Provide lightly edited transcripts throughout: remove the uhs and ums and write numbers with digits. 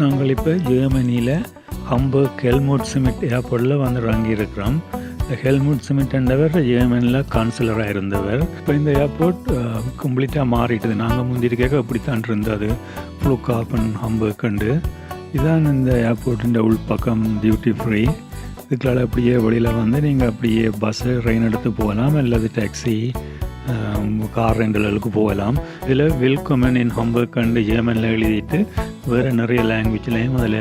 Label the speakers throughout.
Speaker 1: நாங்கள் இப்போ ஜெர்மனியில் ஹம்பர்க் ஹெல்முட் சிமிட் ஏர்போர்ட்டில் வந்து இறங்கியிருக்கிறோம். ஹெல்முட் சிமிட் என்றவர் ஜெர்மனியில் கான்சலராக இருந்தவர். இப்போ இந்த ஏர்போர்ட் கம்ப்ளீட்டாக மாறிட்டுது. நாங்கள் முந்திருக்க அப்படித்தான் இருந்தது, ஃப்ளூகாஃபன் ஹம்பர்க்குண்டு. இதுதான் இந்த ஏர்போர்ட்டின் உள்பக்கம், டியூட்டி ஃப்ரீ. இதுக்களால் அப்படியே வெளியில் வந்து நீங்கள் அப்படியே பஸ்ஸு ட்ரெயின் எடுத்து போகலாம், அல்லது டாக்ஸி கார் ரெண்டலுக்கு போகலாம். இதில் வெல்கம் இன் ஹம்பர்க் அண்டு ஜெர்மனில் எழுதிட்டு வேறு நிறைய லாங்குவேஜ்லேயும் அதில்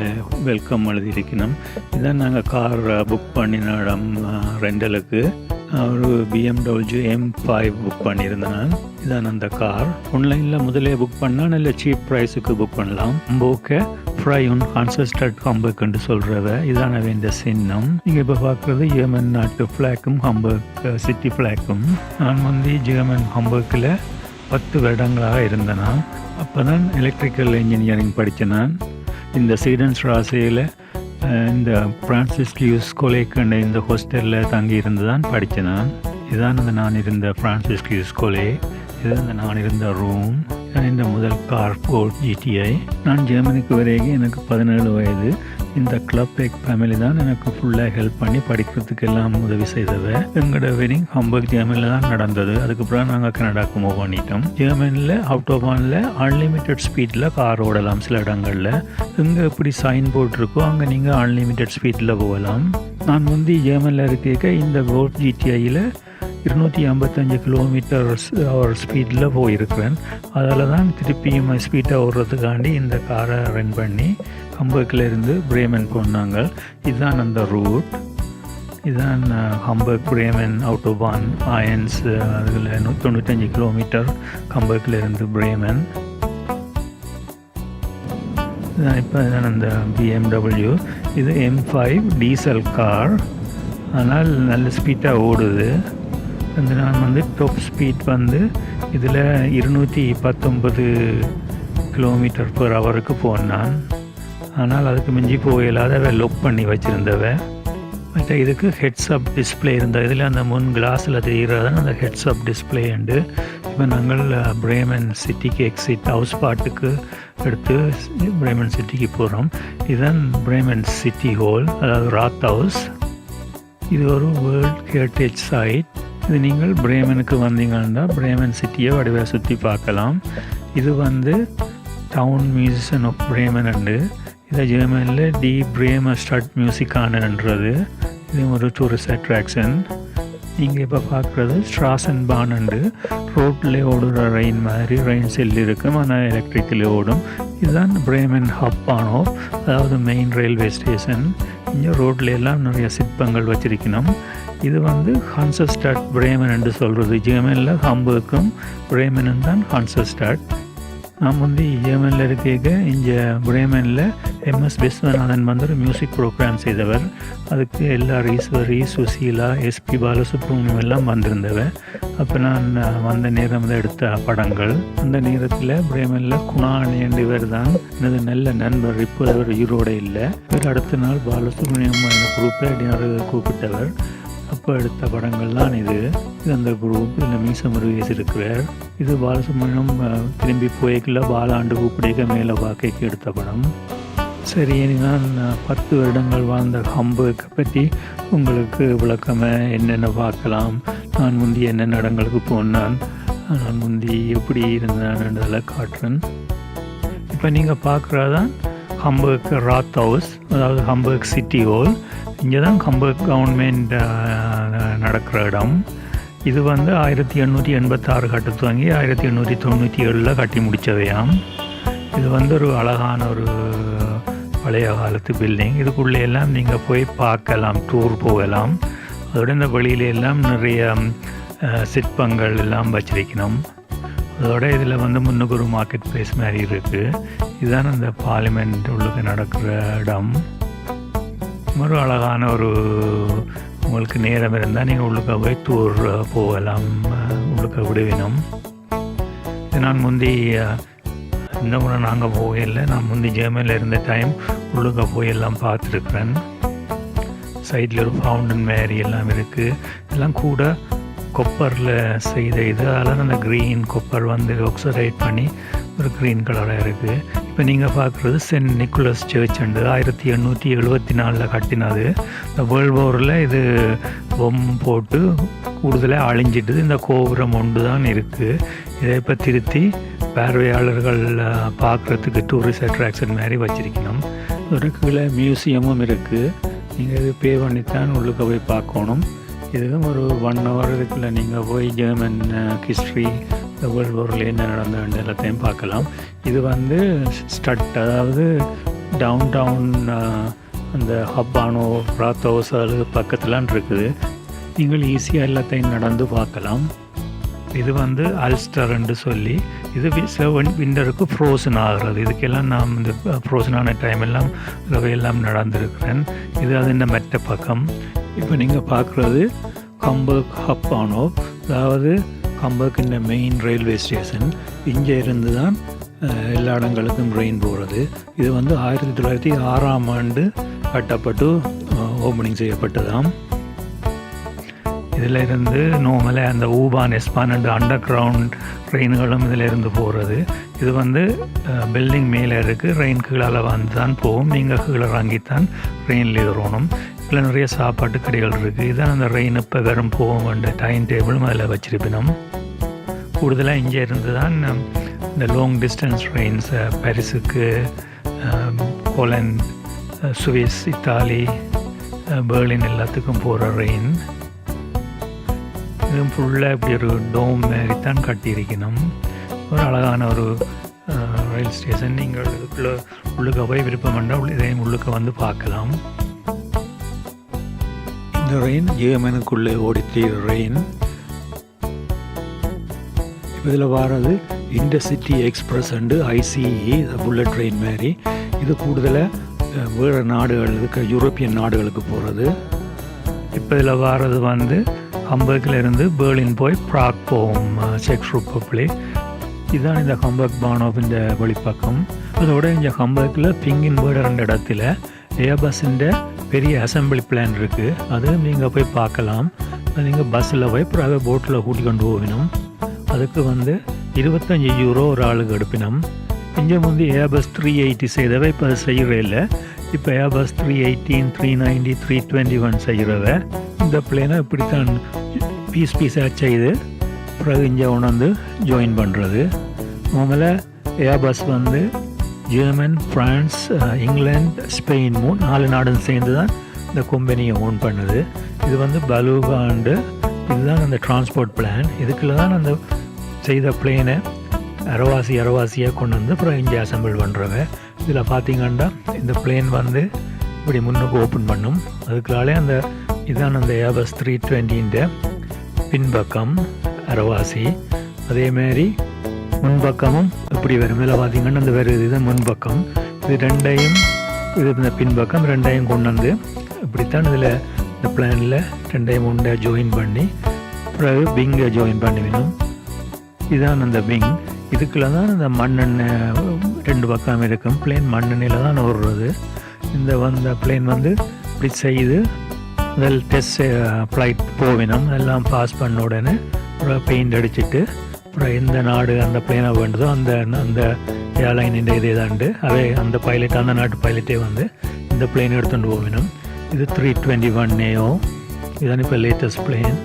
Speaker 1: வெல்கம் எழுதியிருக்கணும். இதான் நாங்கள் கார் புக் பண்ணின இடம் ரெண்டலுக்கு. ஒரு BMW M5 புக் பண்ணியிருந்தேன். இதான் அந்த கார். ஆன்லைனில் முதலே புக் பண்ணால் நல்ல சீப் ப்ரைஸுக்கு புக் பண்ணலாம். ஹம்பர்க்கை ஃப்ரை உன் ஹான்சஸ்டட் ஹம்பர்க்குன்னு சொல்கிறத இதான வேண்டிய சின்னம். நீங்கள் இப்போ பார்க்குறது ஜெர்மன் நாட்டு ஃப்ளாக்கும் ஹம்பர்க் சிட்டி ஃப்ளாக்கும். நான் வந்து ஜெர்மன் ஹம்பர்க்கில் 10 வருடங்களாக இருந்தேன். அப்போ தான் எலக்ட்ரிக்கல் இன்ஜினியரிங் படித்தேன். நான் இந்த சீடன்ஸ் ராசியில் இந்த பிரான்சிஸ் கியூஸ் கொலேக்கண்ட இந்த ஹாஸ்டலில் தங்கி இருந்து தான் படித்தேன். இதுதான் நான் இருந்த பிரான்சிஸ் கியூஸ் கொலே. இதுதான் நான் இருந்த ரூம். இந்த முதல் கார் ஃபோர்ட் GTI. நான் ஜெர்மனிக்கு வரைக்கும் எனக்கு 17 வயது. இந்த கிளப் எக் ஃபேமிலி தான் எனக்கு ஃபுல்லாக ஹெல்ப் பண்ணி படிக்கிறதுக்கு எல்லாம் உதவி செய்தவை. எங்களோட வெட்டிங் ஹம்பர்க் ஜெர்மனியில் தான் நடந்தது. அதுக்கப்புறம் நாங்கள் கனடாக்கு மூவ் பண்ணிட்டோம். ஜெர்மனியில் அவுட்டோபானில் அன்லிமிட்டெட் ஸ்பீடில் கார் ஓடலாம். சில இடங்களில் எங்கே எப்படி சைன் போர்ட் இருக்கோ அங்கே நீங்கள் அன்லிமிட்டெட் ஸ்பீடில் போகலாம். நான் வந்து ஜெர்மனியில் இருக்க இந்த ஃபோர்ட் GTIயில் 255 km/h ஸ்பீடில் போயிருக்கிறேன். அதில் தான் திருப்பியும் ஸ்பீடாக ஓடுறதுக்காண்டி இந்த காரை ரெண்ட் பண்ணி ஹம்பர்க்கில் இருந்து பிரேமன் போனாங்க. இதுதான் அந்த ரூட். இதுதான் ஹம்பர்க் பிரேமன் அவுட்டோபான் ஆயன்ஸ். அதில் 95 km ஹம்பர்க்கில் இருந்து பிரேமன். இதுதான் இப்போ அந்த BMW. இது M5 டீசல் கார். அதனால் நல்ல ஸ்பீடாக ஓடுது. நான் வந்து டாப் ஸ்பீட் வந்து இதில் 219 km/h போனான். ஆனால் அதுக்கு மிஞ்சி போயிடாத லொக் பண்ணி வச்சுருந்தவ. மற்ற இதுக்கு ஹெட்ஸ்அப் டிஸ்பிளே இருந்தது. இதில் அந்த முன் கிளாஸில் தெரிகிறதான் அந்த ஹெட்ஸ்அப் டிஸ்பிளே உண்டு. இப்போ நாங்கள் பிரேமன் சிட்டிக்கு எக்ஸிட் ஹவுஸ் பாட்டுக்கு எடுத்து பிரேமன் சிட்டிக்கு போகிறோம். இதுதான் பிரேமன் சிட்டி ஹால், அதாவது ராத் ஹவுஸ். இது ஒரு வேர்ல்ட் ஹெரிட்டேஜ் சைட். இது நீங்கள் பிரேமனுக்கு வந்தீங்கன்னா பிரேமன் சிட்டியை வடிவாக சுற்றி பார்க்கலாம். இது வந்து டவுன் மியூசியம் ஆஃப் பிரேமன் உண்டு. இதை ஜெர்மனில் டி பிரேமர் ஸ்டட் மியூசிக்கானன்றது. இது ஒரு டூரிஸ்ட் அட்ராக்ஷன். நீங்கள் இப்போ பார்க்குறது ஸ்ட்ராசன் பான் உண்டு. ரோட்டில் ஓடுற ரெயின் மாதிரி ரெயின் செல் இருக்கும், ஆனால் எலக்ட்ரிக்கில் ஓடும். இதுதான் பிரேமன் ஹப் ஆனோ, அதாவது மெயின் ரயில்வே ஸ்டேஷன். இங்கே ரோட்டில் எல்லாம் நிறைய சிற்பங்கள் வச்சிருக்கணும். இது வந்து ஹான்சஸ்டாட் பிரேமன் என்று சொல்கிறது. ஜெர்மனில் ஹம்பர்க்கும் பிரேமனும் தான் ஹான்சஸ்டாட். நான் வந்து ஜெர்மனில் இருக்க இங்கே பிரேமனில் MS விஸ்வநாதன் வந்து ஒரு மியூசிக் ப்ரோக்ராம் செய்தவர். அதுக்கு எல்லா ஈஸ்வரி, சுசீலா, SP பாலசுப்ரமணியம் எல்லாம் வந்திருந்தவர். அப்போ நான் வந்த நேரம் தான் எடுத்த படங்கள். அந்த நேரத்தில் பிரேமனில் குணாணியண்டிவர் தான் எனது நல்ல நண்பர். இப்போ அவர் ஈரோடு இல்லை. இவர் அடுத்த நாள் பாலசுப்ரமணியம் குரூப்பை கூப்பிட்டவர். அப்போ எடுத்த படங்கள் தான் இது. அந்த குரூப் இதில் மீச முருகேஸ் இருக்கிறார். இது பாலசுப்ரமணியம் திரும்பி போய்க்குள்ள பாலாண்டு கூப்பிடைக்க மேலே வாக்கைக்கு எடுத்த படம். சரி, நான் 10 வருடங்கள் வாழ்ந்த ஹம்பர்க்கை பற்றி உங்களுக்கு விளக்கமாக என்னென்ன பார்க்கலாம். நான் முந்தி என்னென்ன இடங்களுக்கு போனான், நான் முந்தி எப்படி இருந்தேன்றதில் காட்டுறேன். இப்போ நீங்கள் பார்க்குறதான் ஹம்பர்க் ராத் ஹவுஸ், அதாவது ஹம்பர்க் சிட்டி ஹால். இங்கே தான் ஹம்பர்க் கவர்மெண்ட் நடக்கிற இடம். இது வந்து 1886 கட்ட துவங்கி 1897 கட்டி முடித்தவையாம். இது வந்து ஒரு அழகான ஒரு பழைய காலத்து பில்டிங். இதுக்குள்ளே எல்லாம் நீங்கள் போய் பார்க்கலாம், டூர் போகலாம். அதோட இந்த வெளியில எல்லாம் நிறைய சிற்பங்கள் எல்லாம் வச்சிருக்கணும். அதோட இதில் வந்து முன்னுக்கு ஒரு மார்க்கெட் பிளேஸ் மாதிரி இருக்குது. இதுதான் அந்த பார்லிமெண்ட் உள்ளுக்கு நடக்கிற இடம். ஒரு அழகான ஒரு, உங்களுக்கு நேரம் இருந்தால் நீங்கள் உள்ளுக்க போய் டூர் போகலாம், உள்ளுக்க விடுவினோம். இது நான் முந்தி இந்த முறை நாங்கள் போகல. நான் முந்தி ஜெர்மனியில் இருந்த டைம் உள்ளுக்க போய் எல்லாம் பார்த்துருக்குறேன். சைடில் ஒரு ஃபவுண்டன் மாதிரி எல்லாம் இருக்குது. எல்லாம் கூட கொப்பரில் செய்த இது, அதெல்லாம் அந்த க்ரீன் கொப்பர் வந்து ஆக்சிடைட் பண்ணி ஒரு க்ரீன் கலராக இருக்குது. இப்போ நீங்கள் பார்க்குறது சென்ட் நிக்கோலஸ் சர்ச் அண்டு 1874 கட்டினது. இந்த வேர்ல்ட் வாரில் இது பொம்மை போட்டு கூடுதலாக அழிஞ்சிட்டு இந்த கோபுரம் ஒன்று தான் இருக்குது. இதை இப்போ திருத்தி பார்வையாளர்கள் பார்க்குறதுக்கு டூரிஸ்ட் அட்ராக்ஷன் மாதிரி வச்சிருக்கணும். ஒரு கீழே மியூசியமும் இருக்குது. நீங்கள் இது பே பண்ணித்தான் உள்ளுக்க போய் பார்க்கணும். இதுவும் ஒரு 1 hour இதுக்குள்ளே நீங்கள் போய் ஜெர்மன் ஹிஸ்ட்ரி, வேர்ல்ட் வாரில் என்ன நடந்த எல்லாத்தையும் பார்க்கலாம். இது வந்து ஸ்டட், அதாவது டவுன் டவுன் அந்த ஹப்பானோ ராத்தோசால் பக்கத்துலான் இருக்குது. நீங்கள் ஈஸியாக எல்லாத்தையும் நடந்து பார்க்கலாம். இது வந்து அல்ஸ்டர்ன்னு சொல்லி இது விண்டருக்கு ஃப்ரோசன் ஆகிறது. இதுக்கெல்லாம் நான் இந்த ஃப்ரோசனான டைம் எல்லாம் எல்லாம் நடந்திருக்கிறேன். இது அது இந்த மெட்ட பக்கம். இப்போ நீங்கள் பார்க்குறது ஹம்பர்க் ஹப்பானோ, அதாவது ஹம்பர்க் இந்த மெயின் ரயில்வே ஸ்டேஷன். இங்கே இருந்து தான் எல்லா இடங்களுக்கும் ட்ரெயின் போகிறது. இது வந்து 1906 கட்டப்பட்டு ஓப்பனிங் செய்யப்பட்டதாம். இதில் இருந்து நார்மலாக அந்த ஊபான் எஸ்பான் அண்டர் கிரவுண்ட் ட்ரெயின்களும் இதில் இருந்து போகிறது. இது வந்து பில்டிங் மேலே இருக்குது. ட்ரெயின் கீழால் வந்து தான் போகும். நீங்கள் கீழே வாங்கித்தான் ட்ரெயினில் ஏறணும். இதில் நிறைய சாப்பாட்டு கடைகள் இருக்குது. இதுதான் அந்த ட்ரெயின் இப்போ வெறும் போகும் வேண்டிய டைம் டேபிளும் அதில் வச்சிருப்பினோம். கூடுதலாக இங்கே இருந்து தான் இந்த லாங் டிஸ்டன்ஸ் ட்ரெயின்ஸ் பாரிஸுக்கு, போலண்ட், சுவிஸ், இத்தாலி, பெர்லின் எல்லாத்துக்கும் போகிற ட்ரெயின். இதுவும் ஃபுல்லாக இப்படி ஒரு டோம் மாதிரி தான் கட்டியிருக்கணும். ஒரு அழகான ஒரு ரயில் ஸ்டேஷன். நீங்கள் உள்ளுக்க போய் விருப்பம் பண்ணால் இதையும் உள்ளுக்க வந்து பார்க்கலாம். இந்த ரெயின் ஜெர்மனுக்குள்ளே ஓடிட்டு ரெயின். இதில் வர்றது intercity express and ICE bullet train மாதிரி. இது கூடுதலாக வேறு நாடுகளுக்கு, யூரோப்பியன் நாடுகளுக்கு போகிறது. இப்போ இதில் வர்றது வந்து ஹம்பர்க்கில் இருந்து பெர்லின் போய் ப்ராக் போகும், செக் ரிப்பப்ளிக். இதுதான் இந்த ஹம்பர்க் பானோவின் வெளிப்பக்கம். அதோட இந்த ஹம்பர்க்கில் பிங்கின்பேர்ட் என்ற இடத்துல ஏர்பஸின் பெரிய அசம்பிளி பிளான் இருக்குது. அது நீங்கள் போய் பார்க்கலாம். நீங்கள் பஸ்ஸில் போய் பிறகு போட்டில் கூட்டி கொண்டு போகணும். அதுக்கு வந்து 25 யூரோ ஒரு ஆளுக்கு எடுப்பினோம். இங்கே வந்து ஏர்பஸ் 380 செய்தவை இப்போ அது செய்கிறே இல்லை. இப்போ ஏர்பஸ் 318, 390, 321 செய்கிறவ இந்த பிளேனை இப்படித்தான் பீஸாக செய்து பிறகு இங்கே உணர்ந்து ஜாயின் பண்ணுறது. நார்மலாக ஏர்பஸ் வந்து ஜெர்மன், ஃப்ரான்ஸ், இங்கிலாந்து, ஸ்பெயின் 4 நாடும் சேர்ந்து தான் இந்த கம்பெனியை ஓன் பண்ணுது. இது வந்து பலூகாண்டு. இதுதான் அந்த டிரான்ஸ்போர்ட் பிளான். இதுக்குள்ள தான் அந்த செய்த பிளேனை அரவாசியாக கொண்டு வந்து அப்புறம் இங்கே அசம்பிள் பண்ணுறவ. இதில் பார்த்தீங்கன்னா இந்த பிளேன் வந்து இப்படி முன்னுக்கு ஓப்பன் பண்ணும். அதுக்குள்ளாலே அந்த இதுதான் அந்த ஏர்பஸ் 320 பின்பக்கம் அரவாசி. அதேமாரி முன்பக்கமும் இப்படி வரும். இதில் பார்த்தீங்கன்னா அந்த வேறு இதுதான் முன்பக்கம். இது ரெண்டையும், இது இந்த பின்பக்கம் ரெண்டையும் கொண்டு வந்து இப்படித்தான் இதில் இந்த பிளானில் ரெண்டையும் உண்டை ஜாயின் பண்ணி பிறகு பிங்கை ஜாயின் பண்ணி வேணும். இதுதான் அந்த பிங். இதுக்குள்ள தான் இந்த மண்ணெண்ணெய் 2 பக்கம் இருக்கும். பிளேன் மண்ணெண்ணெயில் தான் ஓடுறது. இந்த வந்த பிளேன் வந்து இப்படி செய்து முதல் டெஸ்ட் ஃப்ளைட் போவினோம். எல்லாம் பாஸ் பண்ண உடனே அப்புறம் பெயிண்ட் அடிச்சுட்டு அப்புறம் எந்த நாடு அந்த பிளேனை வேண்டுதோ அந்த ஏர்லைன் இதே தாண்டு அவை அந்த பைலட், அந்த நாட்டு பைலட்டே வந்து இந்த பிளேன் எடுத்துகிட்டு போவினோம். இது 321neo. இதுதான் இப்போ லேட்டஸ்ட் பிளேன்.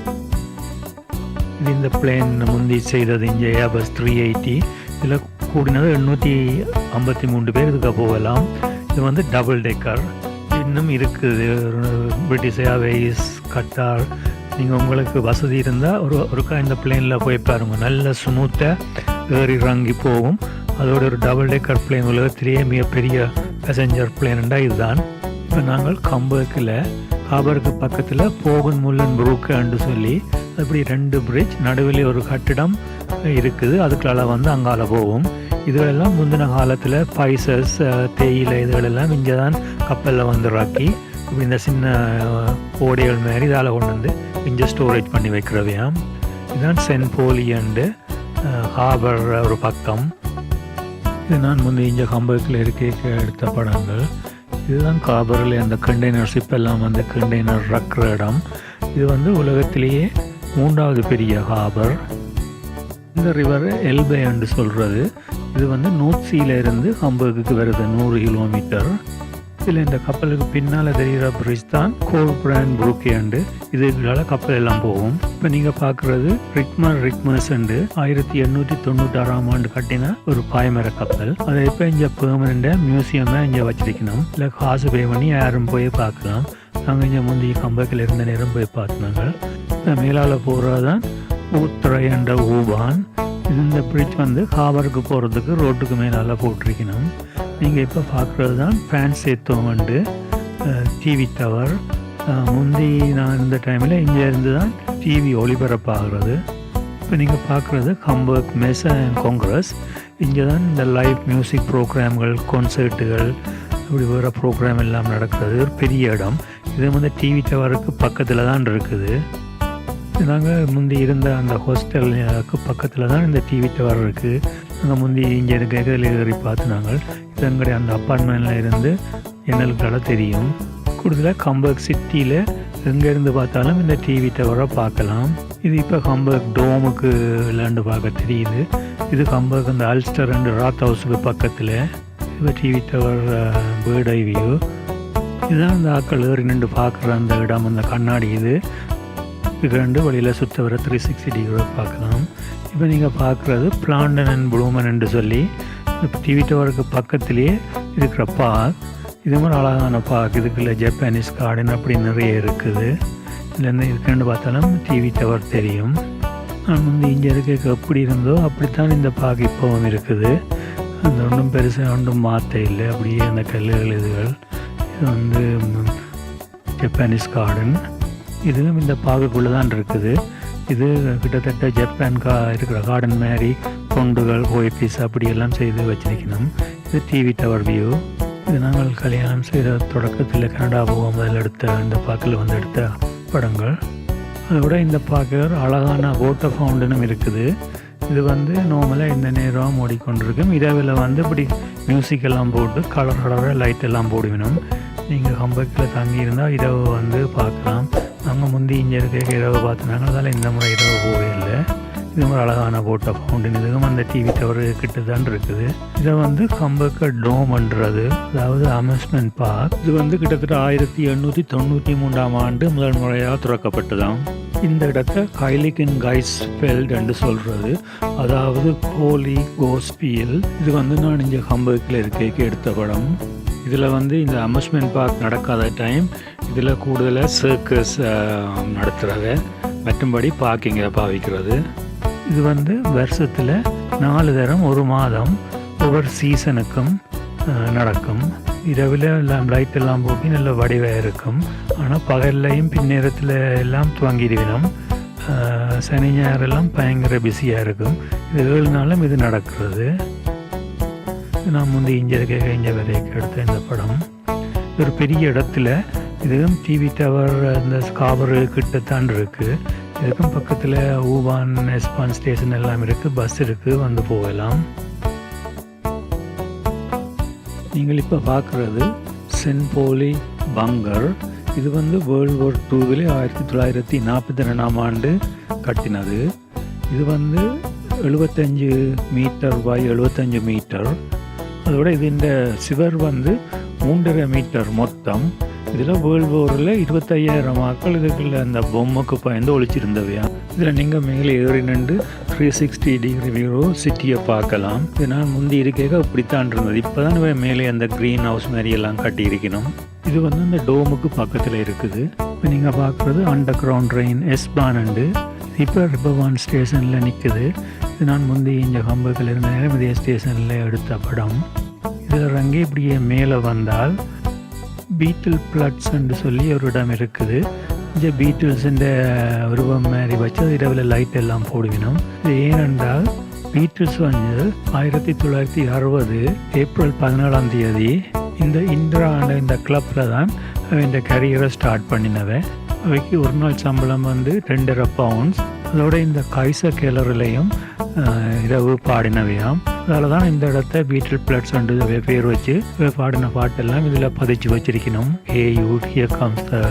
Speaker 1: இது இந்த பிளேன் முந்தி செய்தது இங்கே ஏர்பஸ் 380. இதில் கூடினது 853 பேர் இதுக்கு போகலாம். இது வந்து டபுள் டெக்கர் இன்னும் இருக்குது. British Airways, Qatar. நீங்கள் உங்களுக்கு வசதி இருந்தால் ஒருக்கா இந்த பிளேனில் போய் பாருங்கள். நல்ல ஸ்மூத்தாக ஏறி இறங்கி போகும். அதோட ஒரு டபுள் டெக்கர் பிளேன் உலகத்திலேயே மிகப்பெரிய பேசஞ்சர் பிளேன்ண்டா இதுதான். இப்போ நாங்கள் ஹாபருக்கு பக்கத்தில் போகன் முல்லன் புரூக்கன்னு சொல்லி அப்படி 2 பிரிட்ஜ் நடுவில் ஒரு கட்டிடம் இருக்குது. அதுக்குள்ள வந்து அங்கால போகும். இதுகளெல்லாம் முந்தின காலத்தில் ஸ்பைசஸ், தேயிலை இதுகளெல்லாம் இங்கே தான் கப்பலில் வந்து இறக்கி இப்படி இந்த சின்ன ஓடைகள் மாதிரி இதால் கொண்டு வந்து இங்கே ஸ்டோரேஜ் பண்ணி வைக்கிறவையாம். இதுதான் சென்ட் போலியண்டு ஹாபர் ஒரு பக்கம். இது நான் முந்தைய இங்கே ஹம்பர்க்கில் இருக்க எடுத்த படங்கள். இதுதான் ஹாபரில் அந்த கண்டெய்னர் ஷிப் எல்லாம் வந்து கண்டெய்னர் ரக்கிற இடம். இது வந்து உலகத்திலேயே மூன்றாவது பெரிய ஹார்பர். இந்த ரிவர் எல்பே என்று சொல்கிறது. இது வந்து நோர்த்சீல இருந்து ஹம்பர்குக்கு வருது 100 கிலோமீட்டர். இதில் இந்த கப்பலுக்கு பின்னால் தெரிகிற பிரிட்ஜ் தான் கோல்பிராண்ட் புரூக்கேண்டு. இதுகளால் கப்பல் எல்லாம் போகும். இப்போ நீங்கள் பார்க்குறது ரிக்மர்ஸ் 1896ஆம் ஆண்டு கட்டின ஒரு பாய்மர கப்பல். அதை இப்போ இங்கே பெர்மனெண்ட்டாக மியூசியமாக இங்கே வச்சிருக்கணும். இல்லை காசு பே பண்ணி யாரும் போய் பார்க்கலாம். நாங்கள் இங்கே முந்தைய கம்பக்கில் இருந்த நேரம் போய் பார்த்தினாங்க. மேலால் போகிறது தான் ஊத்துறை என்ற ஊபான். இந்த பிரிட்ஜ் வந்து ஹார்பருக்கு போகிறதுக்கு ரோட்டுக்கு மேலால் போட்டிருக்கணும். நீங்கள் இப்போ பார்க்குறது தான் பிரான்சேத்தோமண்டு டிவி டவர். முந்தி நான் இந்த டைமில் இங்கே இருந்து தான் டிவி ஒளிபரப்பாகிறது. இப்போ நீங்கள் பார்க்குறது ஹம்பர்க் மெசா அண்ட் காங்கிரஸ். இங்கே தான் இந்த லைவ் மியூசிக் ப்ரோக்ராம்கள், கான்சர்ட்டுகள், இப்படி வேறு ப்ரோக்ராம் எல்லாம் நடக்கிறது. ஒரு பெரிய இடம். இது வந்து டிவி டவருக்கு பக்கத்தில் தான் இருக்குது. நாங்கள் முந்தி இருந்த அந்த ஹாஸ்டலுக்கு பக்கத்தில் தான் இந்த டிவி டவர் இருக்குது. நாங்கள் முந்தி இங்கே இருக்க ஏறி பார்த்து நாங்கள் இது எங்களுடைய அந்த அப்பார்ட்மெண்ட்டில் இருந்து எங்களுக்கு தெரியும். கூடுதலாக ஹம்பர்க் சிட்டியில் எங்கேருந்து பார்த்தாலும் இந்த டிவி டவரை பார்க்கலாம். இது இப்போ ஹம்பர்க் டோமுக்கு விளாண்டு பார்க்க தெரியுது. இது ஹம்பர்க் அந்த அல்ஸ்டர் அண்ட் ராத் ஹவுஸுக்கு பக்கத்தில் இப்போ TV tower bird eye view. இதுதான் அந்த ஆக்கள் ஏறி நின்று பார்க்குற அந்த இடம், அந்த கண்ணாடி. இது ரெண்டு வழியில் சுற்ற வர 360 டிகிரி பார்க்கலாம். இப்போ நீங்கள் பார்க்குறது பிளாண்டன் அண்ட் ப்ளூமன் என்று சொல்லி இப்போ டிவி டவருக்கு பக்கத்துலேயே இருக்கிற பார்க். இது மாதிரி அழகான பார்க். இதுக்குள்ள ஜப்பானீஸ் கார்டன் அப்படி நிறைய இருக்குது. இதுலேருந்து இதுக்குன்னு பார்த்தாலும் டிவி டவர் தெரியும். நான் வந்து இங்கே இருக்க எப்படி இருந்தோ அப்படித்தான் இந்த பார்க் இப்போவும் இருக்குது. அந்த ஒன்றும் பெருசாக ஒன்றும் மாற்ற இல்லை. அப்படியே அந்த கல்லுகள் இதுகள். இது வந்து ஜப்பானீஸ் கார்டன். இதுவும் இந்த பார்க்குள்ளே தான் இருக்குது. இது கிட்டத்தட்ட ஜப்பான் இருக்கிற கார்டன் மாதிரி கொண்டுகள், ஹோய்பீஸ் அப்படியெல்லாம் செய்து வச்சிருக்கணும். இது டிவி டவர் வியூ. இது நாங்கள் கல்யாணம் செய்த தொடக்கத்தில் கனடா போகும்போதில் எடுத்த இந்த பார்க்கில் வந்து எடுத்த படங்கள். அதோட இந்த பார்க்க அழகான வாட்டர் ஃபவுண்டனும் இருக்குது. இது வந்து நார்மலாக இந்த நேரம் ஓடிக்கொண்டிருக்கும். இரவில் வந்து இப்படி மியூசிக்கெல்லாம் போட்டு கலராக லைட் எல்லாம் போடுவினோம். நீங்கள் ஹம்பர்க்கில் தங்கியிருந்தால் இரவு வந்து பார்க்கலாம். நாங்கள் முந்தி இங்கே இருக்க இரவு பார்த்தினாங்க. அதனால் இந்த முறை இரவு போகவே இல்லை. இது மாதிரி அழகான வாட்டர் ஃபவுண்டன். இதுவும் அந்த டிவி டவர் கிட்ட தான் இருக்குது. இதை வந்து ஹம்பர்க் டோம்ன்றது, அதாவது அம்யூஸ்மெண்ட் பார்க். இது வந்து கிட்டத்தட்ட 1893ஆம் ஆண்டு முதல் முறையாக திறக்கப்பட்டதாம். இந்த இடத்த கைலிகன் கைஸ்ஃபெல்ட் என்று சொல்கிறது, அதாவது ஹோலி கோஸ்பியல். இது வந்து நான் இங்கே ஹம்பர்க்கில் இருக்க எடுத்த படம். இதில் வந்து இந்த அம்யூஸ்மெண்ட் பார்க் நடக்காத டைம் இதில் கூடுதலாக சர்க்கஸ் நடத்துகிறத மற்றும்படி பார்க்கிங்கை பாவிக்கிறது. இது வந்து வருஷத்தில் 4 தரம் 1 மாதம் ஒவ்வொரு சீசனுக்கும் நடக்கும். இரவில் எல்லாம் லைட் எல்லாம் போட்டு நல்ல வடிவாக இருக்கும். ஆனால் பகல்லையும் பின்னேரத்தில் எல்லாம் துவங்கிடுவினோம். சனி ஞாயிறெல்லாம் பயங்கர பிஸியாக இருக்கும். இது 7 நாளும் இது நடக்கிறது. நான் முந்தி இங்கே வரைக்கும் எடுத்த இந்த படம் ஒரு பெரிய இடத்துல. இதுவும் டிவி டவர் இந்த ஸ்காபரு கிட்டத்தான் இருக்குது. இதுக்கும் பக்கத்தில் ஊபான், எஸ்பான் ஸ்டேஷன் எல்லாம் இருக்குது. பஸ் இருக்குது, வந்து போகலாம். நீங்கள் இப்போ பார்க்குறது சென்ட் போலி பங்கர். இது வந்து வேர்ல்டு வார் 2 1942ஆம் ஆண்டு கட்டினது. இது வந்து 75 மீட்டர் பை 75 மீட்டர். அதோட இது இந்த சிவர் வந்து 3.5 மீட்டர் மொத்தம். இதில் வேர்ல்டு வாரில் 25,000 ஆட்கள் இதுக்குள்ள அந்த பொம்மைக்கு பயந்து ஒழிச்சிருந்தவையா. இதில் நீங்கள் மேலே ஏறி நின்று 360 டிகிரி வியூ சிட்டியை பார்க்கலாம். இது நான் முந்தி இருக்க இப்படித்தான் இருந்தது. இப்போ தான் மேலே அந்த க்ரீன் ஹவுஸ் மாதிரி எல்லாம் கட்டியிருக்கணும். இது வந்து அந்த டோமுக்கு பக்கத்தில் இருக்குது. இப்போ நீங்கள் பார்க்குறது அண்டர் கிரவுண்ட் ட்ரெயின் எஸ்பான் அண்டு. இப்போ ரிப்பவான் ஸ்டேஷனில் நிற்குது. இது நான் முந்தி இங்கே ஹம்பர்க்கில் இருந்த நேரம் இதே ஸ்டேஷனில் எடுத்த படம். இதில் இறங்கி இப்படியே மேலே வந்தால் பீட்டில் பிளட்ஸ் என்று சொல்லி ஒரு இடம் இருக்குது. இங்கே பீட்டில்ஸுன்ற உருவம் மாதிரி வச்சு அது இரவில் லைட் எல்லாம் போடுவினோம். இது ஏனென்றால் பீட்டில்ஸ் வந்து 1960 ஏப்ரல் 17ஆம் தேதி இந்த இந்திரா இந்த கிளப்பில் தான் இந்த கரியரை ஸ்டார்ட் பண்ணினவன். அவைக்கு ஒரு நாள் சம்பளம் வந்து 2.5 பவுண்ட்ஸ். அதோட இந்த கைசர் கேலர்லையும் இரவு பாடினவையாம். அதால் தான் இந்த இடத்த பீட்டில் பிளட்ஸ் அண்டு பேர் வச்சு பாடின பாட்டெல்லாம் இதில் பதிச்சு வச்சிருக்கணும். Hey you, here comes the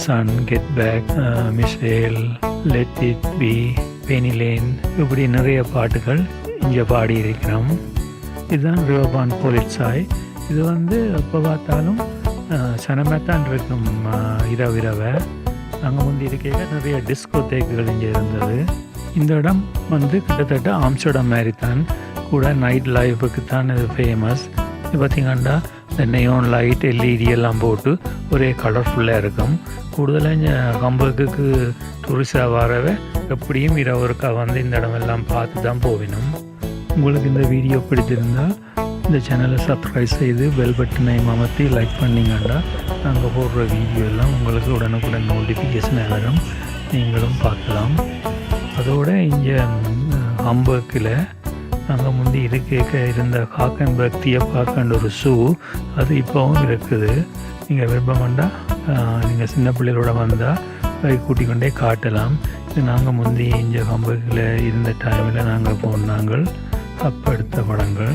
Speaker 1: sun, get back, Michelle, let it be, Penny Lane, இப்படி நிறைய பாட்டுகள் இங்கே பாடியிருக்கிறோம். இதுதான் ரிவர்பாண்ட் போலிட்ஸாய். இது எப்போ பார்த்தாலும் சனமாகத்தான் இருக்கும். இரவை அங்கே முந்தி இருக்க நிறைய டிஸ்கோ தேக்குகள் இங்கே இருந்தது. இந்த இடம் கிட்டத்தட்ட ஆம்ஸ்டர்டாம் மாதிரி தான் கூட. நைட் லைஃபுக்கு தான் இது ஃபேமஸ். இது பார்த்திங்கன்னா இந்த நெயோன் லைட், எல்இடி எல்லாம் போட்டு ஒரே கலர்ஃபுல்லாக இருக்கும். கூடுதலாக இங்கே ஹம்பர்க்கு டூரிஸ்டாக வரவே எப்படியும் இரவுக்கா இந்த இடமெல்லாம் பார்த்து தான் போகணும். உங்களுக்கு இந்த வீடியோ பிடிச்சிருந்தால் இந்த சேனலை சப்ஸ்கிரைப் செய்து பெல் பட்டனை அமர்த்தி லைக் பண்ணிங்கன்னா நாங்கள் போடுற வீடியோ எல்லாம் உங்களுக்கு உடனுக்குடன் நோட்டிஃபிகேஷன் வரும், நீங்களும் பார்க்கலாம். அதோடு இங்கே ஹம்பர்க்கில் நாங்கள் முந்தி இருந்த காக்கன்பர்க் தியப்பாக்கன்ற ஒரு ஷூ அது இப்போவும் இருக்குது. நீங்கள் விருப்பம்ண்டா நீங்கள் சின்ன பிள்ளைகளோட வந்தால் அதை கூட்டிக் கொண்டே காட்டலாம். இது நாங்கள் முந்தி இங்கே ஹம்பர்க்கில் இருந்த டைமில் நாங்கள் போனாங்கள் அப்போ எடுத்த படங்கள்.